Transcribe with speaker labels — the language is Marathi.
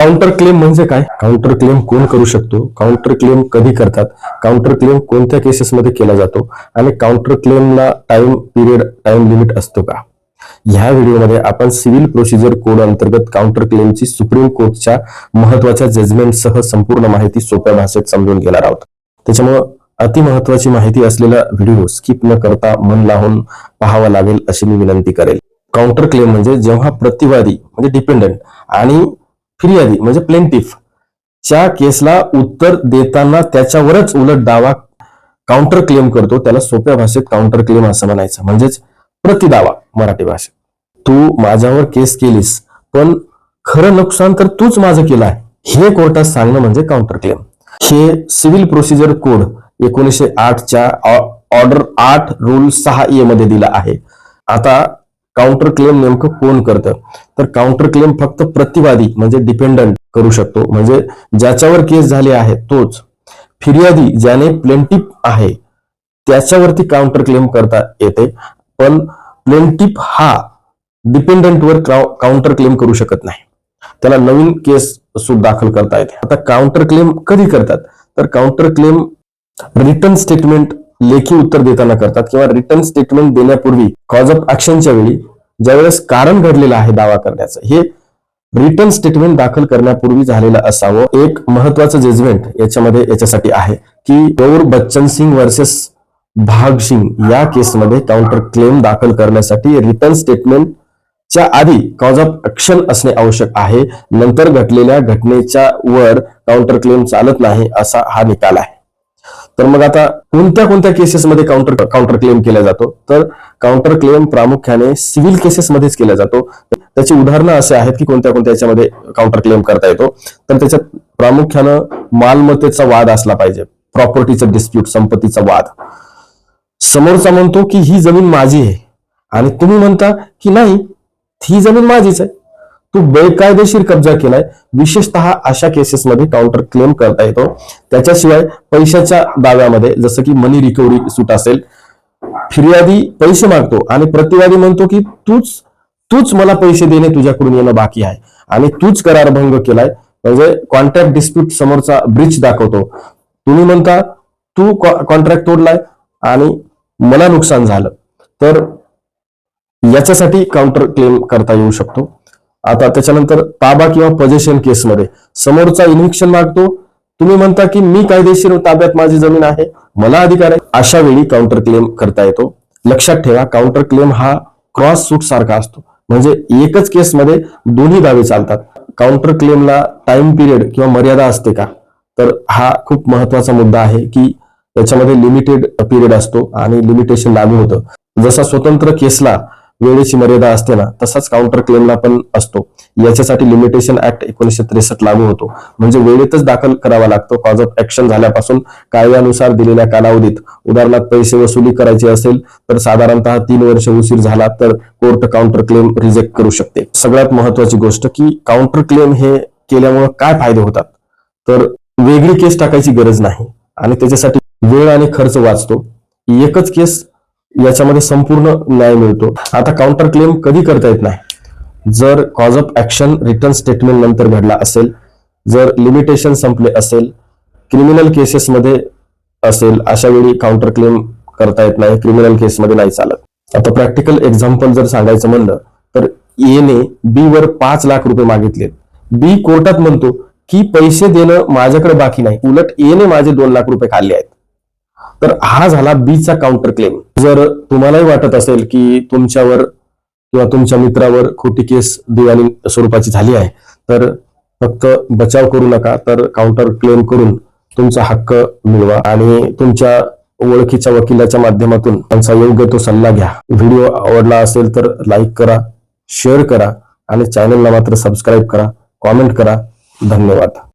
Speaker 1: काउंटर क्लेम म्हणजे काय? काउंटर क्लेम कोण करू शकतो? काउंटर क्लेम कधी करतात? काउंटर क्लेम कोणत्या केसेसमध्ये केला जातो? आणि काउंटर क्लेमला टाइम लिमिट असतो का? ह्या व्हिडिओमध्ये आपण सिव्हिल प्रोसिजर कोड अंतर्गत काउंटर क्लेमची सुप्रीम कोर्टच्या महत्वाच्या जजमेंटसह संपूर्ण माहिती सोप्या भाषेत समजून घेणार आहोत. त्याच्यामुळे अति महत्वाची माहिती असलेला व्हिडिओ स्किप न करता मन लावून पाहावा लागेल अशी मी विनंती करेल. काउंटर क्लेम म्हणजे जेव्हा प्रतिवादी म्हणजे डिपेंडंट आणि फिर्यादी म्हणजे प्लेंटिफ च्या केसला उत्तर देताना त्याच्यावरच उलट दावा काउंटर क्लेम करतो, त्याला सोप्या भाषेत काउंटर क्लेम असं म्हणायचं. म्हणजेच प्रतिदावा मराठी भाषेत. तू माझ्यावर केस केलीस पण खरं नुकसान तर तूच माझं केलं आहे हे कोर्टात सांगणं म्हणजे काउंटर क्लेम. हे सिव्हिल प्रोसिजर कोड 1908 च्या ऑर्डर 8 रूल 6A मध्ये दिला आहे. आता काउंटर क्लेम नेमकं कोण करतं? तर काउंटर क्लेम फक्त प्रतिवादी म्हणजे डिपेंडंट करू शकतो, म्हणजे ज्याच्यावर केस झाली आहे तोच. फिर्यादी ज्याने प्लेंटिफ आहे त्याच्यावरती काउंटर क्लेम करता येते, पण प्लेंटिफ हा डिपेंडंटवर काउंटर क्लेम करू शकत नाही. त्याला नवीन केस सूट दाखल करता येते. आता काउंटर क्लेम कधी करतात? तर काउंटर क्लेम रिटर्न स्टेटमेंट लेखी उत्तर देताना करतात, किंवा रिटर्न स्टेटमेंट देण्यापूर्वी कॉज ऑफ ऍक्शनच्या वेळी ज्यावेळेस कारण घडलेलं आहे दावा करण्याचं, हे रिटर्न स्टेटमेंट दाखल करण्यापूर्वी झालेलं असावं. एक महत्वाचं जजमेंट याच्यासाठी आहे की गौर बच्चन सिंग वर्सेस भाग सिंग या केसमध्ये काउंटर क्लेम दाखल करण्यासाठी रिटर्न स्टेटमेंटच्या आधी कॉज ऑफ ऍक्शन असणे आवश्यक आहे. नंतर घडलेल्या घटनेच्या वर काउंटर क्लेम चालत नाही असा हा निकाल आहे. तर मग आता कोणत्या केसेसमध्ये काउंटर क्लेम केला जातो? तर काउंटर क्लेम प्रामुख्याने सिव्हिल केसेसमध्येच केला जातो. त्याची उदाहरणं असे आहेत की कोणत्या याच्यामध्ये काउंटर क्लेम करता येतो. तर त्याच्यात प्रामुख्यानं मालमत्तेचा वाद असला पाहिजे, प्रॉपर्टीचा डिस्प्यूट, संपत्तीचा वाद. समोरचा म्हणतो की ही जमीन माझी आहे आणि तुम्ही म्हणता की नाही ही जमीन माझीच आहे, तू बेकायदेशीर कब्जा केलाय. विशेषतः अशा केसेसमध्ये काउंटर क्लेम करता येतो. त्याच्याशिवाय पैशाच्या दाव्यामध्ये जसं की मनी रिकव्हरी सूट असेल, फिर्यादी पैसे मागतो आणि प्रतिवादी म्हणतो की तूच मला पैसे देणे तुझ्याकडून येणं बाकी आहे आणि तूच करारभंग केलाय, म्हणजे कॉन्ट्रॅक्ट डिस्प्यूट समोरचा ब्रीच दाखवतो. तुम्ही म्हणता तू कॉन्ट्रॅक्ट तोडलाय आणि मला नुकसान झालं, तर याच्यासाठी काउंटर क्लेम करता येऊ शकतो. आता त्याच्यानंतर ताबा किंवा पोझेशन केसमध्ये समोरचा इन्व्हिक्शन मागतो, तुम्ही म्हणता की मी कायदेशीर ताब्यात माझी जमीन आहे, मला अधिकार आहे. अशा वेळी काउंटर क्लेम करता येतो. लक्षात ठेवा, काउंटर क्लेम हा क्रॉस सूट सारखा असतो, म्हणजे एकच केसमध्ये दोन्ही दावे चालतात. काउंटर क्लेमला टाइम पिरियड किंवा मर्यादा असते का? तर हा खूप महत्वाचा मुद्दा आहे की याच्यामध्ये लिमिटेड पिरियड असतो आणि लिमिटेशन लागू होतं. जसा स्वतंत्र केसला वेळेची मर्यादा असते ना, तसाच काउंटर क्लेमला पण असतो. याच्यासाठी लिमिटेशन ऍक्ट 1963 लागू होतो, म्हणजे वेळेतच दाखल करावा लागतो. कॉज ऑफ ऍक्शन झाल्यापासून कायद्यानुसार दिलेल्या कालावधीत. उदाहरणार्थ पैसे वसुली करायची असेल तर साधारणतः 3 वर्ष उशीर झाला तर कोर्ट काउंटर क्लेम रिजेक्ट करू शकते. सगळ्यात महत्वाची गोष्ट की काउंटर क्लेम हे केल्यामुळे काय फायदे होतात? तर वेगळी केस टाकायची गरज नाही आणि त्याच्यासाठी वेळ आणि खर्च वाचतो. एकच केस याच्यामध्ये संपूर्ण न्याय मिळतो. आता काउंटर क्लेम कधी करता येत नाही? जर cause of action return statement नंतर घडला असेल, जर लिमिटेशन संपले असेल, क्रिमिनल केसेसमध्ये असेल, अशा वेळी काउंटर क्लेम करता येत नाही. क्रिमिनल केसमध्ये नाही चालत. आता प्रॅक्टिकल एक्झाम्पल जर सांगायचं म्हणलं तर एने बी वर 5 लाख रुपये मागितले. बी कोर्टात म्हणतो की पैसे देणं माझ्याकडे बाकी नाही, उलट एने माझे 2 लाख रुपये खाल्ले आहेत. तर हा झाला बीचा काउंटर क्लेम. जर तुम्हालाही वाटत असेल की तुमच्यावर किंवा तुमच्या मित्रावर खोटी केस दिवाणी स्वरूपाची झाली आहे, तर फक्त बचाव करू नका, तर काउंटर क्लेम करून तुमचा हक्क मिळवा आणि तुमच्या ओळखीच्या वकिलाच्या माध्यमातून त्यांचा योग्य तो सल्ला घ्या. व्हिडिओ आवडला असेल तर लाईक करा, शेअर करा आणि चॅनलला मात्र सबस्क्राईब करा, कॉमेंट करा. धन्यवाद.